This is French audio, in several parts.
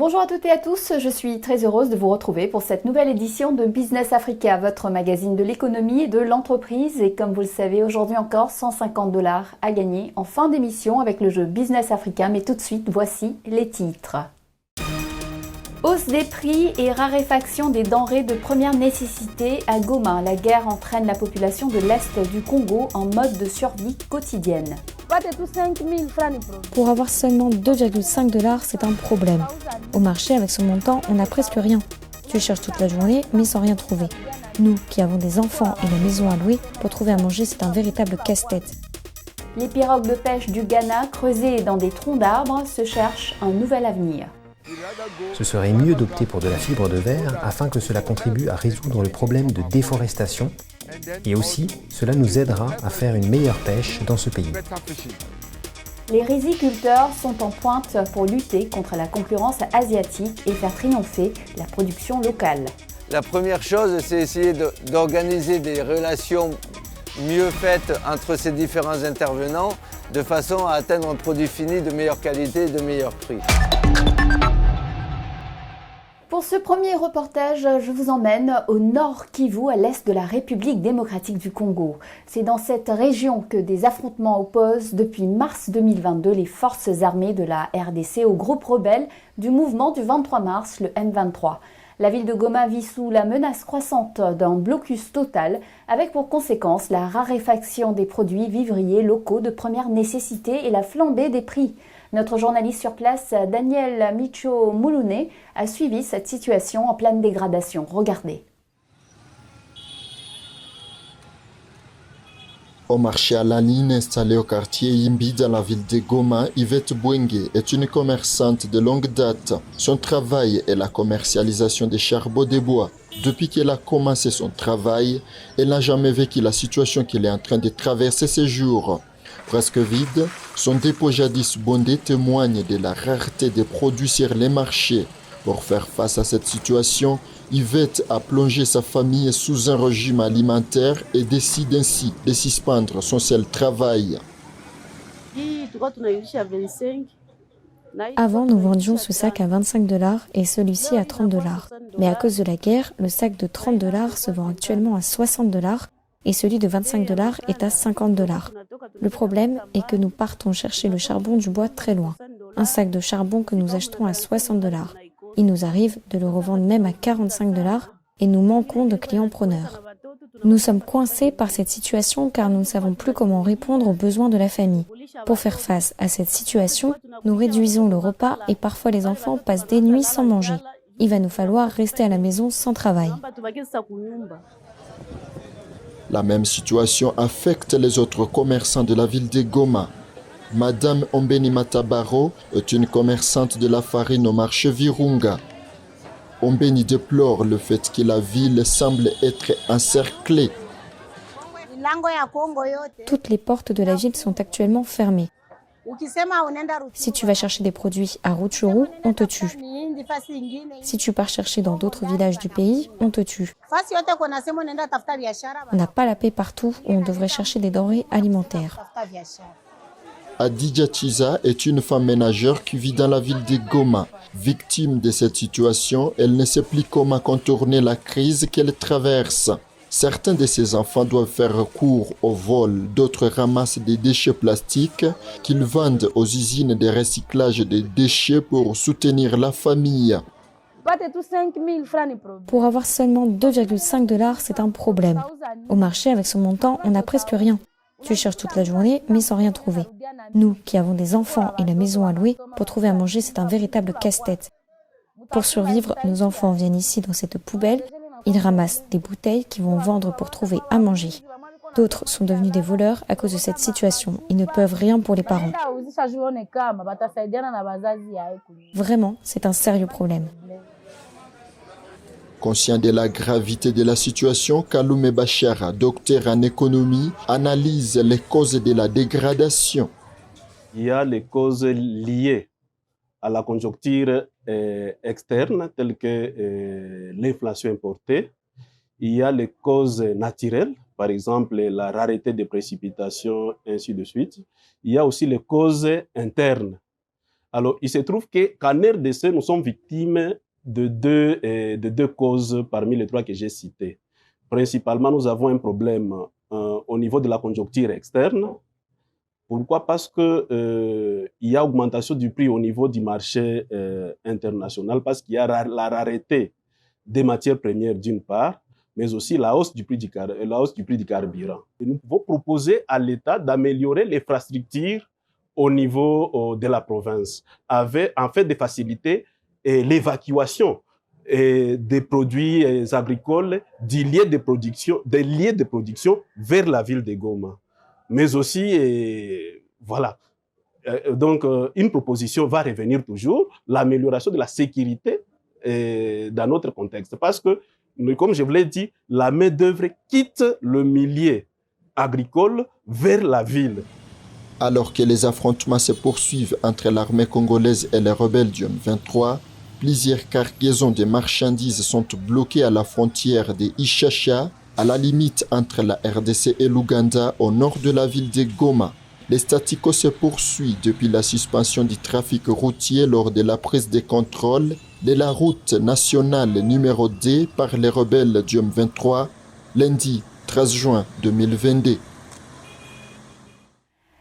Bonjour à toutes et à tous, je suis très heureuse de vous retrouver pour cette nouvelle édition de Business Africa, votre magazine de l'économie et de l'entreprise. Et comme vous le savez, aujourd'hui encore, 150 $ à gagner en fin d'émission avec le jeu Business Africa. Mais tout de suite, voici les titres. Hausse des prix et raréfaction des denrées de première nécessité à Goma. La guerre entraîne la population de l'Est du Congo en mode de survie quotidienne. Pour avoir seulement 2,5 $, c'est un problème. Au marché, avec ce montant, on n'a presque rien. Tu cherches toute la journée, mais sans rien trouver. Nous, qui avons des enfants et la maison à louer, pour trouver à manger, c'est un véritable casse-tête. Les pirogues de pêche du Ghana, creusées dans des troncs d'arbres, se cherchent un nouvel avenir. Ce serait mieux d'opter pour de la fibre de verre afin que cela contribue à résoudre le problème de déforestation et aussi cela nous aidera à faire une meilleure pêche dans ce pays. Les riziculteurs sont en pointe pour lutter contre la concurrence asiatique et faire triompher la production locale. La première chose, c'est essayer d'organiser des relations mieux faites entre ces différents intervenants de façon à atteindre un produit fini de meilleure qualité et de meilleur prix. Pour ce premier reportage, je vous emmène au nord Kivu, à l'est de la République démocratique du Congo. C'est dans cette région que des affrontements opposent depuis mars 2022 les forces armées de la RDC au groupe rebelle du mouvement du 23 mars, le M23. La ville de Goma vit sous la menace croissante d'un blocus total, avec pour conséquence la raréfaction des produits vivriers locaux de première nécessité et la flambée des prix. Notre journaliste sur place, Daniel Micho Moulouné, a suivi cette situation en pleine dégradation. Regardez. Au marché à la ligne installé au quartier Yimbi dans la ville de Goma, Yvette Bouengue est une commerçante de longue date. Son travail est la commercialisation des charbons de bois. Depuis qu'elle a commencé son travail, elle n'a jamais vécu la situation qu'elle est en train de traverser ces jours. Presque vide, son dépôt jadis bondé témoigne de la rareté des produits sur les marchés. Pour faire face à cette situation, Yvette a plongé sa famille sous un régime alimentaire et décide ainsi de suspendre son seul travail. Avant, nous vendions ce sac à 25 $ et celui-ci à 30 $. Mais à cause de la guerre, le sac de 30 $ se vend actuellement à 60 $ et celui de 25 $ est à 50 $. Le problème est que nous partons chercher le charbon du bois très loin. Un sac de charbon que nous achetons à 60 $. Il nous arrive de le revendre même à 45 $ et nous manquons de clients preneurs. Nous sommes coincés par cette situation car nous ne savons plus comment répondre aux besoins de la famille. Pour faire face à cette situation, nous réduisons le repas et parfois les enfants passent des nuits sans manger. Il va nous falloir rester à la maison sans travail. La même situation affecte les autres commerçants de la ville de Goma. Madame Ombeni Matabaro est une commerçante de la farine au marché Virunga. Ombeni déplore le fait que la ville semble être encerclée. Toutes les portes de la ville sont actuellement fermées. Si tu vas chercher des produits à Rutshuru, on te tue. Si tu pars chercher dans d'autres villages du pays, on te tue. On n'a pas la paix partout où on devrait chercher des denrées alimentaires. Adidja Chiza est une femme ménagère qui vit dans la ville de Goma. Victime de cette situation, elle ne sait plus comment contourner la crise qu'elle traverse. Certains de ses enfants doivent faire recours au vol, d'autres ramassent des déchets plastiques qu'ils vendent aux usines de recyclage des déchets pour soutenir la famille. Pour avoir seulement 2,5 $, c'est un problème. Au marché, avec ce montant, on n'a presque rien. Tu cherches toute la journée, mais sans rien trouver. Nous, qui avons des enfants et la maison à louer, pour trouver à manger, c'est un véritable casse-tête. Pour survivre, nos enfants viennent ici dans cette poubelle. Ils ramassent des bouteilles qu'ils vont vendre pour trouver à manger. D'autres sont devenus des voleurs à cause de cette situation. Ils ne peuvent rien pour les parents. Vraiment, c'est un sérieux problème. Conscient de la gravité de la situation, Kaloume Bachara, docteur en économie, analyse les causes de la dégradation. Il y a les causes liées à la conjoncture externe, telles que l'inflation importée. Il y a les causes naturelles, par exemple la rareté des précipitations, ainsi de suite. Il y a aussi les causes internes. Alors, il se trouve qu'en RDC, nous sommes victimes de deux causes parmi les trois que j'ai citées. Principalement, nous avons un problème au niveau de la conjoncture externe. Pourquoi? Parce que il y a augmentation du prix au niveau du marché international, parce qu'il y a la rareté des matières premières d'une part, mais aussi la hausse du prix du carburant. Et nous pouvons proposer à l'État d'améliorer l'infrastructure au niveau de la province, avec en fait de faciliter l'évacuation des produits agricoles des lieux de production vers la ville de Goma. Mais aussi, voilà. Donc, une proposition va revenir toujours, l'amélioration de la sécurité dans notre contexte. Parce que, comme je vous l'ai dit, la main-d'œuvre quitte le milieu agricole vers la ville. Alors que les affrontements se poursuivent entre l'armée congolaise et les rebelles du M23, plusieurs cargaisons de marchandises sont bloquées à la frontière de Ishasha, à la limite entre la RDC et l'Ouganda, au nord de la ville de Goma. Les staticos se poursuivent depuis la suspension du trafic routier lors de la prise de contrôle de la route nationale numéro 2 par les rebelles du M23, lundi 13 juin 2022.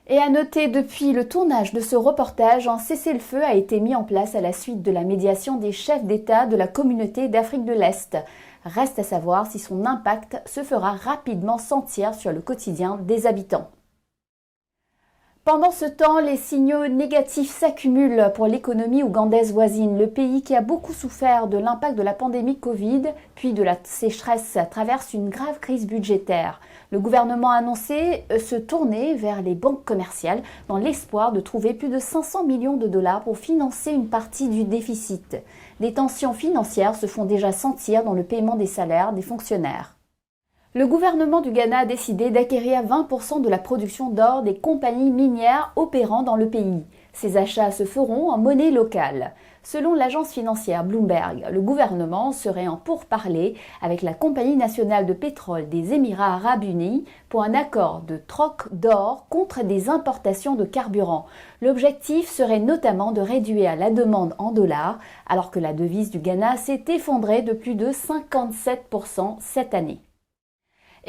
Et à noter, depuis le tournage de ce reportage, un cessez-le-feu a été mis en place à la suite de la médiation des chefs d'État de la communauté d'Afrique de l'Est. Reste à savoir si son impact se fera rapidement sentir sur le quotidien des habitants. Pendant ce temps, les signaux négatifs s'accumulent pour l'économie ougandaise voisine. Le pays, qui a beaucoup souffert de l'impact de la pandémie Covid, puis de la sécheresse, traverse une grave crise budgétaire. Le gouvernement a annoncé se tourner vers les banques commerciales dans l'espoir de trouver plus de 500 millions de dollars pour financer une partie du déficit. Des tensions financières se font déjà sentir dans le paiement des salaires des fonctionnaires. Le gouvernement du Ghana a décidé d'acquérir 20% de la production d'or des compagnies minières opérant dans le pays. Ces achats se feront en monnaie locale. Selon l'agence financière Bloomberg, le gouvernement serait en pourparlers avec la Compagnie nationale de pétrole des Émirats arabes unis pour un accord de troc d'or contre des importations de carburant. L'objectif serait notamment de réduire la demande en dollars, alors que la devise du Ghana s'est effondrée de plus de 57% cette année.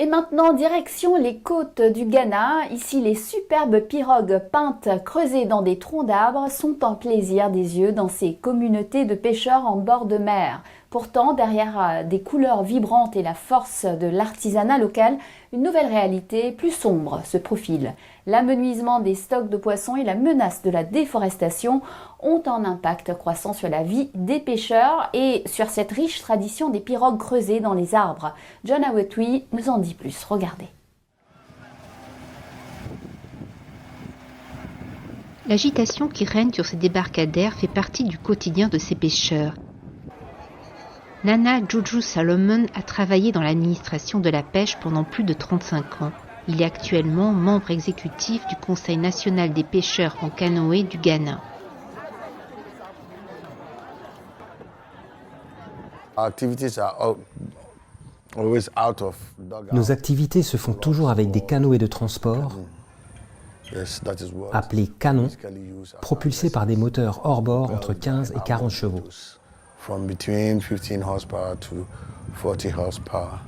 Et maintenant, direction les côtes du Ghana. Ici, les superbes pirogues peintes creusées dans des troncs d'arbres sont un plaisir des yeux dans ces communautés de pêcheurs en bord de mer. Pourtant, derrière des couleurs vibrantes et la force de l'artisanat local, une nouvelle réalité plus sombre se profile. L'amenuisement des stocks de poissons et la menace de la déforestation ont un impact croissant sur la vie des pêcheurs et sur cette riche tradition des pirogues creusées dans les arbres. John Awetwi nous en dit plus. Regardez. L'agitation qui règne sur ces débarcadères fait partie du quotidien de ces pêcheurs. Nana Juju Salomon a travaillé dans l'administration de la pêche pendant plus de 35 ans. Il est actuellement membre exécutif du Conseil national des pêcheurs en canoë du Ghana. Nos activités se font toujours avec des canoës de transport, appelés canons, propulsés par des moteurs hors-bord entre 15 et 40 chevaux. From between 15 horsepower to 40 horsepower.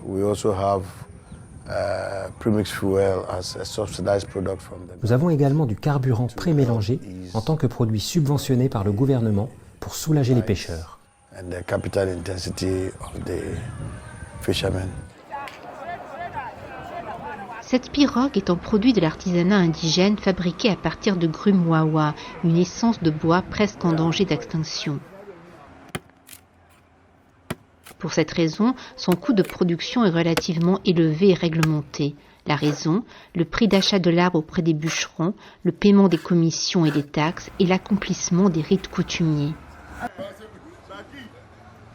We also have premix fuel as a subsidized product from them. Nous avons également du carburant pré-mélangé en tant que produit subventionné par le gouvernement pour soulager les pêcheurs. And the capital intensity of the fishermen. Cette pirogue est un produit de l'artisanat indigène fabriqué à partir de grume wawa, une essence de bois presque en danger d'extinction. Pour cette raison, son coût de production est relativement élevé et réglementé. La raison, le prix d'achat de l'arbre auprès des bûcherons, le paiement des commissions et des taxes et l'accomplissement des rites coutumiers.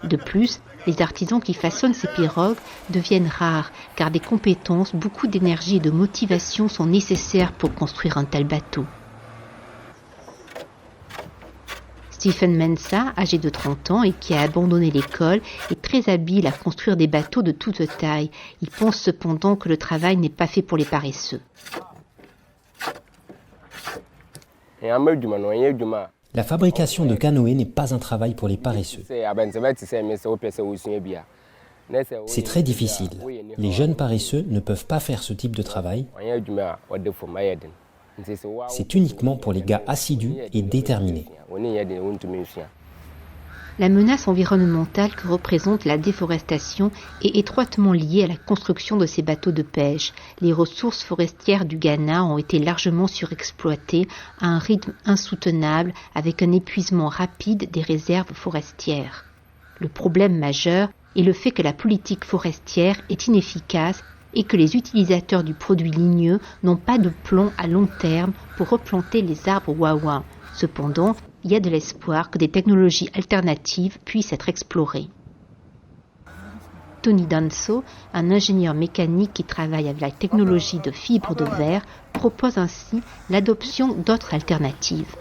De plus, les artisans qui façonnent ces pirogues deviennent rares car des compétences, beaucoup d'énergie et de motivation sont nécessaires pour construire un tel bateau. Stephen Mensah, âgé de 30 ans et qui a abandonné l'école, est très habile à construire des bateaux de toute taille. Il pense cependant que le travail n'est pas fait pour les paresseux. La fabrication de canoës n'est pas un travail pour les paresseux. C'est très difficile. Les jeunes paresseux ne peuvent pas faire ce type de travail. C'est uniquement pour les gars assidus et déterminés. La menace environnementale que représente la déforestation est étroitement liée à la construction de ces bateaux de pêche. Les ressources forestières du Ghana ont été largement surexploitées à un rythme insoutenable avec un épuisement rapide des réserves forestières. Le problème majeur est le fait que la politique forestière est inefficace et que les utilisateurs du produit ligneux n'ont pas de plan à long terme pour replanter les arbres wawa. Cependant, il y a de l'espoir que des technologies alternatives puissent être explorées. Tony Danso, un ingénieur mécanique qui travaille avec la technologie de fibre de verre, propose ainsi l'adoption d'autres alternatives.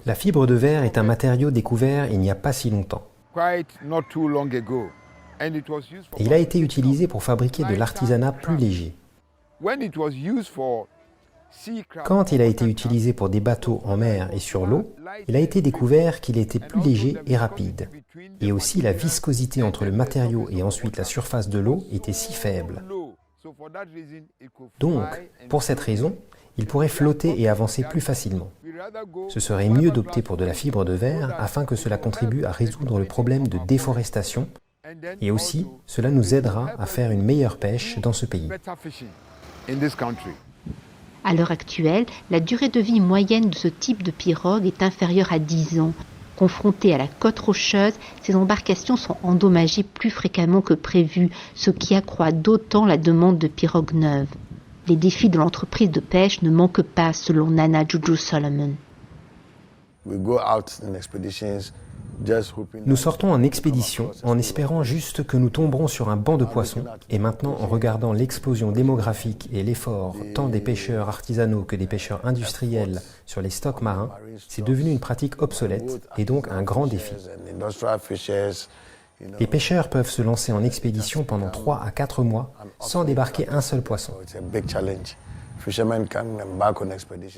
La fibre de verre est un matériau découvert il n'y a pas si longtemps. Et il a été utilisé pour fabriquer de l'artisanat plus léger. Quand il a été utilisé pour des bateaux en mer et sur l'eau, il a été découvert qu'il était plus léger et rapide. Et aussi la viscosité entre le matériau et ensuite la surface de l'eau était si faible. Donc, pour cette raison, il pourrait flotter et avancer plus facilement. Ce serait mieux d'opter pour de la fibre de verre afin que cela contribue à résoudre le problème de déforestation et aussi cela nous aidera à faire une meilleure pêche dans ce pays. À l'heure actuelle, la durée de vie moyenne de ce type de pirogue est inférieure à 10 ans. Confrontées à la côte rocheuse, ces embarcations sont endommagées plus fréquemment que prévu, ce qui accroît d'autant la demande de pirogues neuves. Les défis de l'entreprise de pêche ne manquent pas, selon Nana Juju Solomon. Nous sortons en expédition en espérant juste que nous tomberons sur un banc de poissons. Et maintenant, en regardant l'explosion démographique et l'effort tant des pêcheurs artisanaux que des pêcheurs industriels sur les stocks marins, c'est devenu une pratique obsolète et donc un grand défi. Les pêcheurs peuvent se lancer en expédition pendant 3 à 4 mois sans débarquer un seul poisson.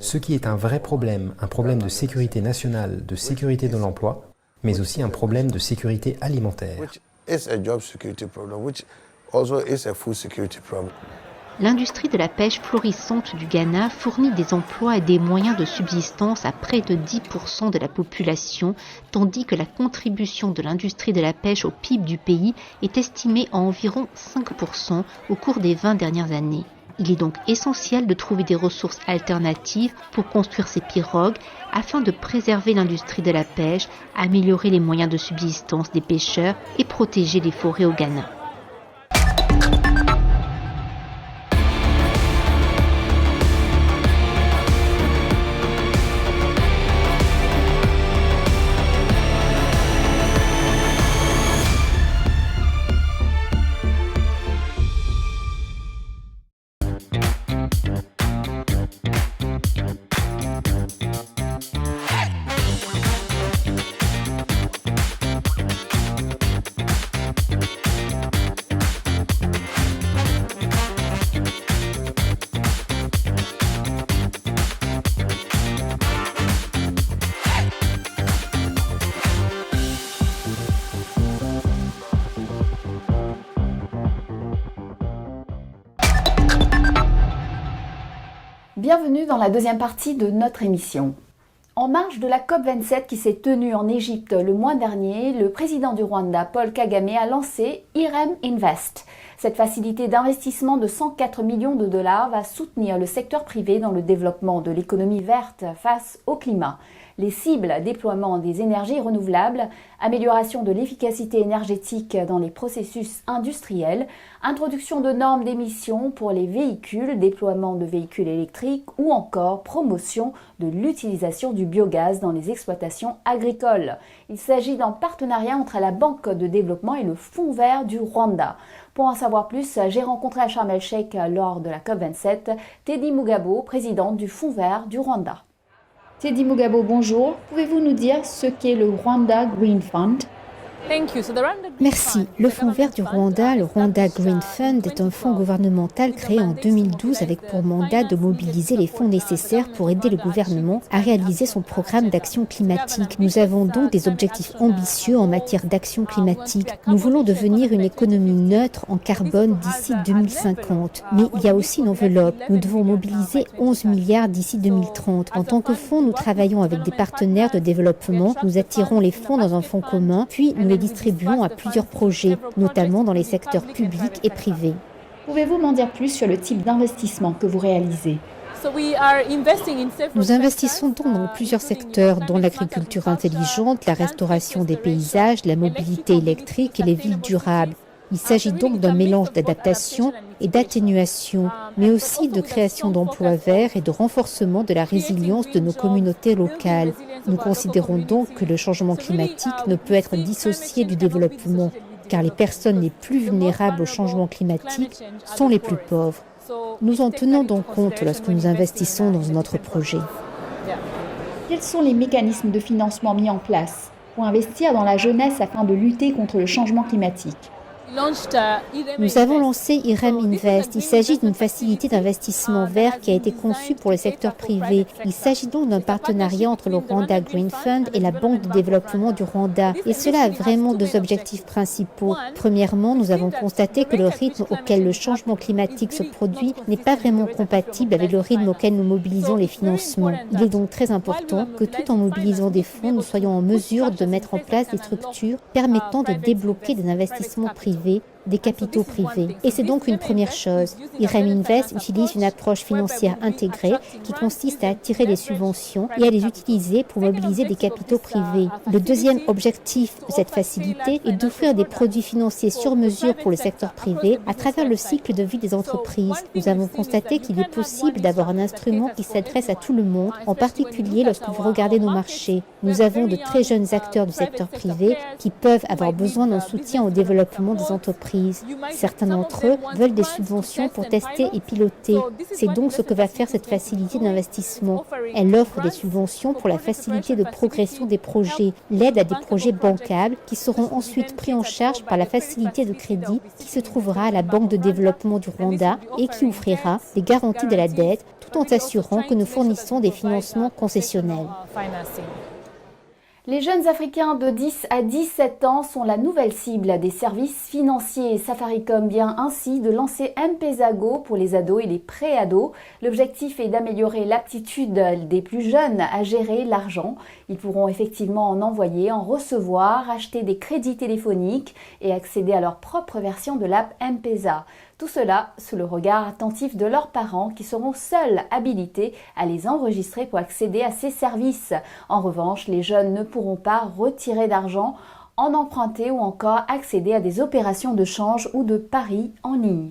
Ce qui est un vrai problème, un problème de sécurité nationale, de sécurité de l'emploi, mais aussi un problème de sécurité alimentaire. L'industrie de la pêche florissante du Ghana fournit des emplois et des moyens de subsistance à près de 10% de la population, tandis que la contribution de l'industrie de la pêche au PIB du pays est estimée à environ 5% au cours des 20 dernières années. Il est donc essentiel de trouver des ressources alternatives pour construire ces pirogues afin de préserver l'industrie de la pêche, améliorer les moyens de subsistance des pêcheurs et protéger les forêts au Ghana. Bienvenue dans la deuxième partie de notre émission. En marge de la COP27 qui s'est tenue en Égypte le mois dernier, le président du Rwanda, Paul Kagame, a lancé IREM Invest. Cette facilité d'investissement de 104 millions de dollars va soutenir le secteur privé dans le développement de l'économie verte face au climat. Les cibles, déploiement des énergies renouvelables, amélioration de l'efficacité énergétique dans les processus industriels, introduction de normes d'émissions pour les véhicules, déploiement de véhicules électriques ou encore promotion de l'utilisation du biogaz dans les exploitations agricoles. Il s'agit d'un partenariat entre la Banque de développement et le Fonds vert du Rwanda. Pour en savoir plus, j'ai rencontré à Sharm el-Sheikh lors de la COP27 Teddy Mugabo, présidente du Fonds vert du Rwanda. Teddy Mugabo, bonjour. Pouvez-vous nous dire ce qu'est le Rwanda Green Fund? Merci. Le Fonds vert du Rwanda, le Rwanda Green Fund, est un fonds gouvernemental créé en 2012 avec pour mandat de mobiliser les fonds nécessaires pour aider le gouvernement à réaliser son programme d'action climatique. Nous avons donc des objectifs ambitieux en matière d'action climatique. Nous voulons devenir une économie neutre en carbone d'ici 2050. Mais il y a aussi une enveloppe. Nous devons mobiliser 11 milliards d'ici 2030. En tant que fonds, nous travaillons avec des partenaires de développement. Nous attirons les fonds dans un fonds commun, puis nous les distribuons à plusieurs projets, notamment dans les secteurs publics et privés. Pouvez-vous m'en dire plus sur le type d'investissement que vous réalisez ? Nous investissons donc dans plusieurs secteurs, dont l'agriculture intelligente, la restauration des paysages, la mobilité électrique et les villes durables. Il s'agit donc d'un mélange d'adaptation et d'atténuation, mais aussi de création d'emplois verts et de renforcement de la résilience de nos communautés locales. Nous considérons donc que le changement climatique ne peut être dissocié du développement, car les personnes les plus vulnérables au changement climatique sont les plus pauvres. Nous en tenons donc compte lorsque nous investissons dans notre projet. Quels sont les mécanismes de financement mis en place pour investir dans la jeunesse afin de lutter contre le changement climatique ? Nous avons lancé IREM Invest. Il s'agit d'une facilité d'investissement vert qui a été conçue pour le secteur privé. Il s'agit donc d'un partenariat entre le Rwanda Green Fund et la Banque de développement du Rwanda. Et cela a vraiment deux objectifs principaux. Premièrement, nous avons constaté que le rythme auquel le changement climatique se produit n'est pas vraiment compatible avec le rythme auquel nous mobilisons les financements. Il est donc très important que tout en mobilisant des fonds, nous soyons en mesure de mettre en place des structures permettant de débloquer des investissements privés, des capitaux privés. Et c'est donc une première chose. IREM Invest utilise une approche financière intégrée qui consiste à attirer les subventions et à les utiliser pour mobiliser des capitaux privés. Le deuxième objectif de cette facilité est d'offrir des produits financiers sur mesure pour le secteur privé à travers le cycle de vie des entreprises. Nous avons constaté qu'il est possible d'avoir un instrument qui s'adresse à tout le monde, en particulier lorsque vous regardez nos marchés. Nous avons de très jeunes acteurs du secteur privé qui peuvent avoir besoin d'un soutien au développement des entreprises. Certains d'entre eux veulent des subventions pour tester et piloter. C'est donc ce que va faire cette facilité d'investissement. Elle offre des subventions pour la facilité de progression des projets, l'aide à des projets bancables qui seront ensuite pris en charge par la facilité de crédit qui se trouvera à la Banque de développement du Rwanda et qui offrira des garanties de la dette tout en s'assurant que nous fournissons des financements concessionnels. Les jeunes Africains de 10 à 17 ans sont la nouvelle cible des services financiers. Safaricom vient ainsi de lancer M-Pesa Go pour les ados et les pré-ados. L'objectif est d'améliorer l'aptitude des plus jeunes à gérer l'argent. Ils pourront effectivement en envoyer, en recevoir, acheter des crédits téléphoniques et accéder à leur propre version de l'app M-Pesa. Tout cela sous le regard attentif de leurs parents qui seront seuls habilités à les enregistrer pour accéder à ces services. En revanche, les jeunes ne pourront pas retirer d'argent, en emprunter ou encore accéder à des opérations de change ou de paris en ligne.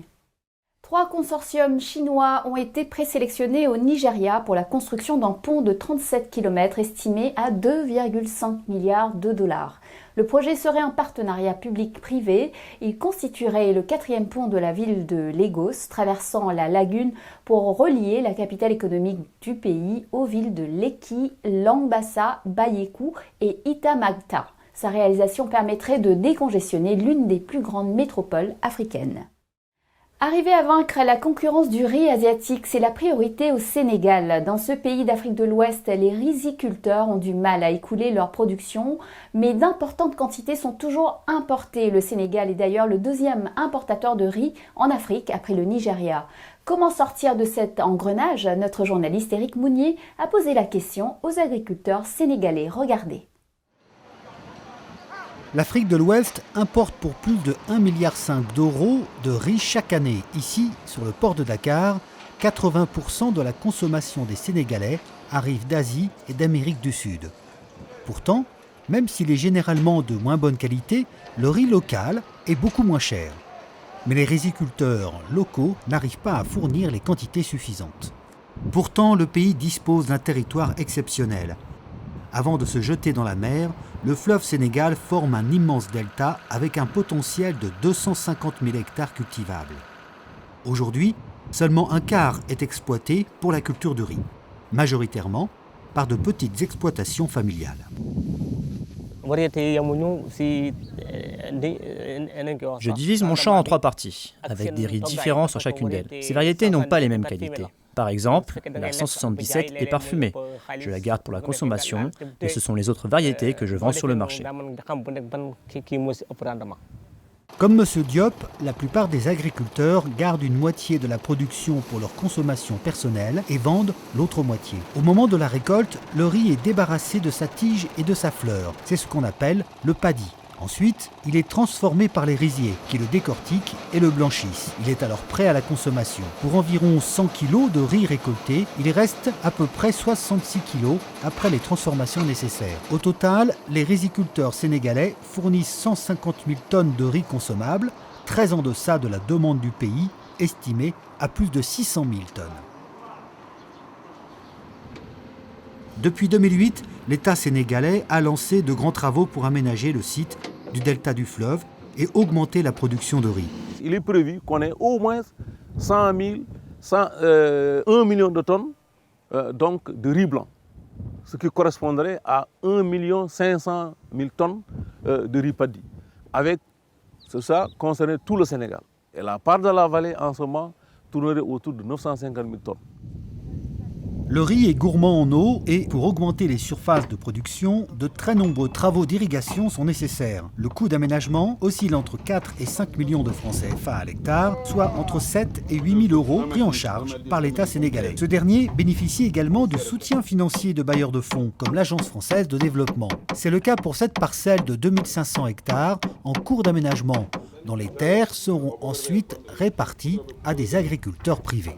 3 consortiums chinois ont été présélectionnés au Nigeria pour la construction d'un pont de 37 km estimé à 2,5 milliards de dollars. Le projet serait un partenariat public-privé. Il constituerait le 4e pont de la ville de Lagos, traversant la lagune pour relier la capitale économique du pays aux villes de Lekki, Langbasa, Bayekou et Itamata. Sa réalisation permettrait de décongestionner l'une des plus grandes métropoles africaines. Arriver à vaincre la concurrence du riz asiatique, c'est la priorité au Sénégal. Dans ce pays d'Afrique de l'Ouest, les riziculteurs ont du mal à écouler leur production, mais d'importantes quantités sont toujours importées. Le Sénégal est d'ailleurs le 2e importateur de riz en Afrique après le Nigeria. Comment sortir de cet engrenage ? Notre journaliste Éric Mounier a posé la question aux agriculteurs sénégalais. Regardez. L'Afrique de l'Ouest importe pour plus de 1,5 milliard d'euros de riz chaque année. Ici, sur le port de Dakar, 80% de la consommation des Sénégalais arrive d'Asie et d'Amérique du Sud. Pourtant, même s'il est généralement de moins bonne qualité, le riz local est beaucoup moins cher. Mais les riziculteurs locaux n'arrivent pas à fournir les quantités suffisantes. Pourtant, le pays dispose d'un territoire exceptionnel. Avant de se jeter dans la mer, le fleuve Sénégal forme un immense delta avec un potentiel de 250 000 hectares cultivables. Aujourd'hui, seulement un quart est exploité pour la culture de riz, majoritairement par de petites exploitations familiales. Je divise mon champ en 3 parties, avec des riz différents sur chacune d'elles. Ces variétés n'ont pas les mêmes qualités. Par exemple, la 177 est parfumée. Je la garde pour la consommation, et ce sont les autres variétés que je vends sur le marché. Comme M. Diop, la plupart des agriculteurs gardent une moitié de la production pour leur consommation personnelle et vendent l'autre moitié. Au moment de la récolte, le riz est débarrassé de sa tige et de sa fleur. C'est ce qu'on appelle le paddy. Ensuite, il est transformé par les riziers qui le décortiquent et le blanchissent. Il est alors prêt à la consommation. Pour environ 100 kg de riz récolté, il reste à peu près 66 kg après les transformations nécessaires. Au total, les riziculteurs sénégalais fournissent 150 000 tonnes de riz consommable, très en deçà de la demande du pays, estimée à plus de 600 000 tonnes. Depuis 2008, l'État sénégalais a lancé de grands travaux pour aménager le site du delta du fleuve et augmenter la production de riz. Il est prévu qu'on ait au moins 100 000, 1 million de tonnes donc de riz blanc, ce qui correspondrait à 1 500 000 tonnes de riz paddy. Avec ça concerné tout le Sénégal. Et la part de la vallée en ce moment tournerait autour de 950 000 tonnes. Le riz est gourmand en eau et pour augmenter les surfaces de production, de très nombreux travaux d'irrigation sont nécessaires. Le coût d'aménagement oscille entre 4 et 5 millions de francs CFA à l'hectare, soit entre 7 et 8 000 euros pris en charge par l'État sénégalais. Ce dernier bénéficie également du soutien financier de bailleurs de fonds comme l'Agence française de développement. C'est le cas pour cette parcelle de 2500 hectares en cours d'aménagement, dont les terres seront ensuite réparties à des agriculteurs privés.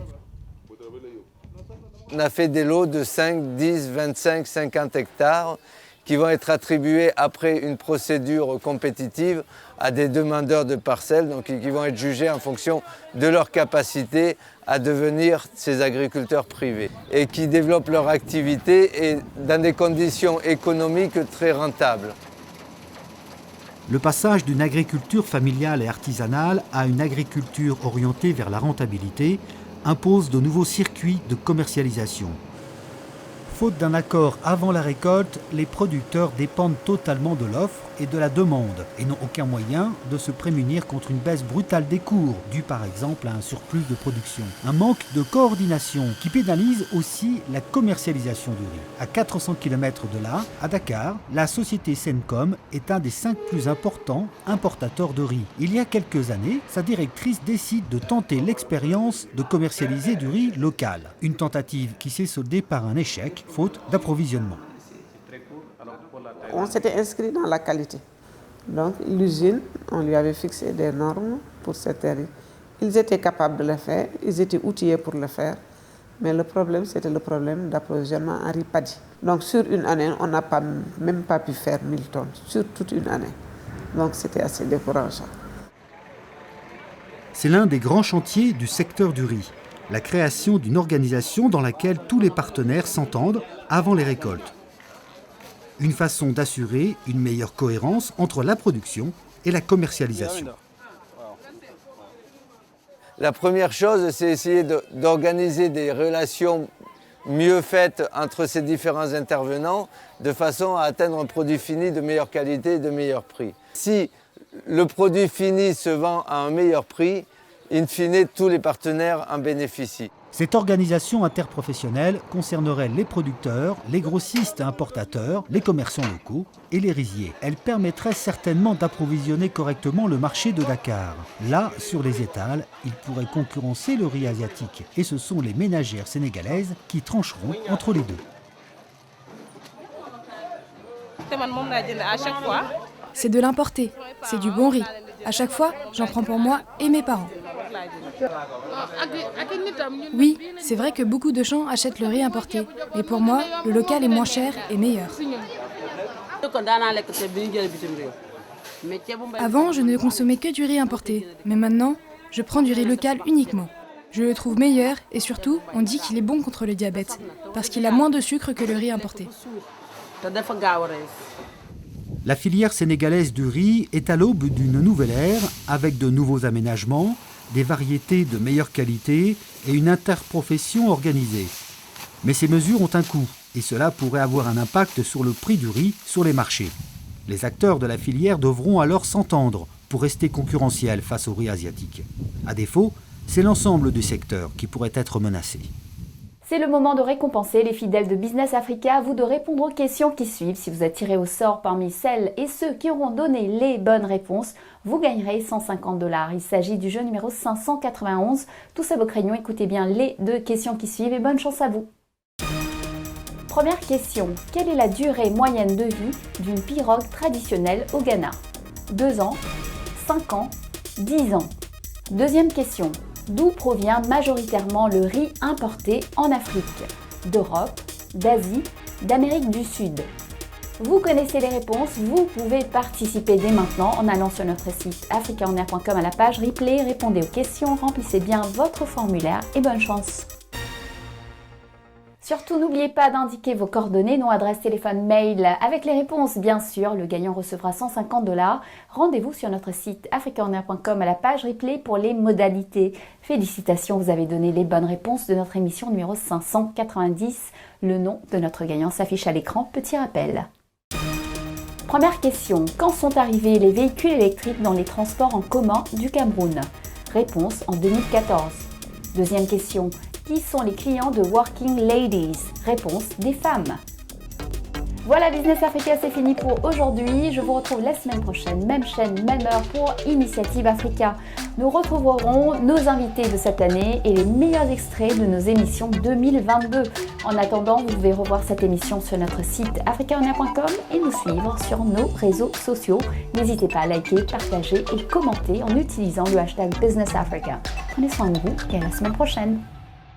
On a fait des lots de 5, 10, 25, 50 hectares qui vont être attribués après une procédure compétitive à des demandeurs de parcelles, donc qui vont être jugés en fonction de leur capacité à devenir ces agriculteurs privés et qui développent leur activité et dans des conditions économiques très rentables. Le passage d'une agriculture familiale et artisanale à une agriculture orientée vers la rentabilité impose de nouveaux circuits de commercialisation. Faute d'un accord avant la récolte, les producteurs dépendent totalement de l'offre et de la demande et n'ont aucun moyen de se prémunir contre une baisse brutale des cours, due par exemple à un surplus de production. Un manque de coordination qui pénalise aussi la commercialisation du riz. À 400 km de là, à Dakar, la société Sencom est un des 5 plus importants importateurs de riz. Il y a quelques années, sa directrice décide de tenter l'expérience de commercialiser du riz local. Une tentative qui s'est soldée par un échec, faute d'approvisionnement. On s'était inscrit dans la qualité. Donc l'usine, on lui avait fixé des normes pour cette riz. Ils étaient capables de le faire, ils étaient outillés pour le faire, mais le problème, c'était le problème d'approvisionnement en riz paddy. Donc sur une année, on n'a même pas pu faire 1000 tonnes, sur toute une année. Donc c'était assez décourageant. C'est l'un des grands chantiers du secteur du riz, la création d'une organisation dans laquelle tous les partenaires s'entendent avant les récoltes. Une façon d'assurer une meilleure cohérence entre la production et la commercialisation. La première chose, c'est essayer d'organiser des relations mieux faites entre ces différents intervenants de façon à atteindre un produit fini de meilleure qualité et de meilleur prix. Si le produit fini se vend à un meilleur prix, in fine, tous les partenaires en bénéficient. Cette organisation interprofessionnelle concernerait les producteurs, les grossistes et importateurs, les commerçants locaux et les riziers. Elle permettrait certainement d'approvisionner correctement le marché de Dakar. Là, sur les étals, il pourrait concurrencer le riz asiatique. Et ce sont les ménagères sénégalaises qui trancheront entre les deux. C'est de l'importé, c'est du bon riz. À chaque fois, j'en prends pour moi et mes parents. Oui, c'est vrai que beaucoup de gens achètent le riz importé. Mais pour moi, le local est moins cher et meilleur. Avant, je ne consommais que du riz importé. Mais maintenant, je prends du riz local uniquement. Je le trouve meilleur et surtout, on dit qu'il est bon contre le diabète. Parce qu'il a moins de sucre que le riz importé. La filière sénégalaise du riz est à l'aube d'une nouvelle ère avec de nouveaux aménagements, des variétés de meilleure qualité et une interprofession organisée. Mais ces mesures ont un coût et cela pourrait avoir un impact sur le prix du riz sur les marchés. Les acteurs de la filière devront alors s'entendre pour rester concurrentiels face au riz asiatique. À défaut, c'est l'ensemble du secteur qui pourrait être menacé. C'est le moment de récompenser les fidèles de Business Africa. À vous de répondre aux questions qui suivent. Si vous êtes tiré au sort parmi celles et ceux qui auront donné les bonnes réponses, vous gagnerez 150 $. Il s'agit du jeu numéro 591. Tous à vos crayons, écoutez bien les 2 questions qui suivent et bonne chance à vous. Première question. Quelle est la durée moyenne de vie d'une pirogue traditionnelle au Ghana? 2 ans, 5 ans, 10 ans. Deuxième question. D'où provient majoritairement le riz importé en Afrique? D'Europe, d'Asie, d'Amérique du Sud? Vous connaissez les réponses, vous pouvez participer dès maintenant en allant sur notre site africaonair.com à la page replay, répondez aux questions, remplissez bien votre formulaire et bonne chance. Surtout, n'oubliez pas d'indiquer vos coordonnées, nom, adresse, téléphone, mail. Avec les réponses, bien sûr, le gagnant recevra 150 $. Rendez-vous sur notre site africaonair.com à la page replay pour les modalités. Félicitations, vous avez donné les bonnes réponses de notre émission numéro 590. Le nom de notre gagnant s'affiche à l'écran. Petit rappel. Première question. Quand sont arrivés les véhicules électriques dans les transports en commun du Cameroun? Réponse en 2014. Deuxième question. Qui sont les clients de Working Ladies? Réponse, des femmes. Voilà, Business Africa, c'est fini pour aujourd'hui. Je vous retrouve la semaine prochaine, même chaîne, même heure pour Initiative Africa. Nous retrouverons nos invités de cette année et les meilleurs extraits de nos émissions 2022. En attendant, vous pouvez revoir cette émission sur notre site africaonair.com et nous suivre sur nos réseaux sociaux. N'hésitez pas à liker, partager et commenter en utilisant le hashtag Business Africa. Prenez soin de vous et à la semaine prochaine.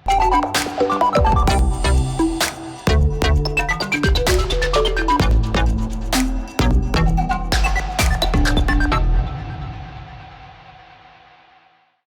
Thank you.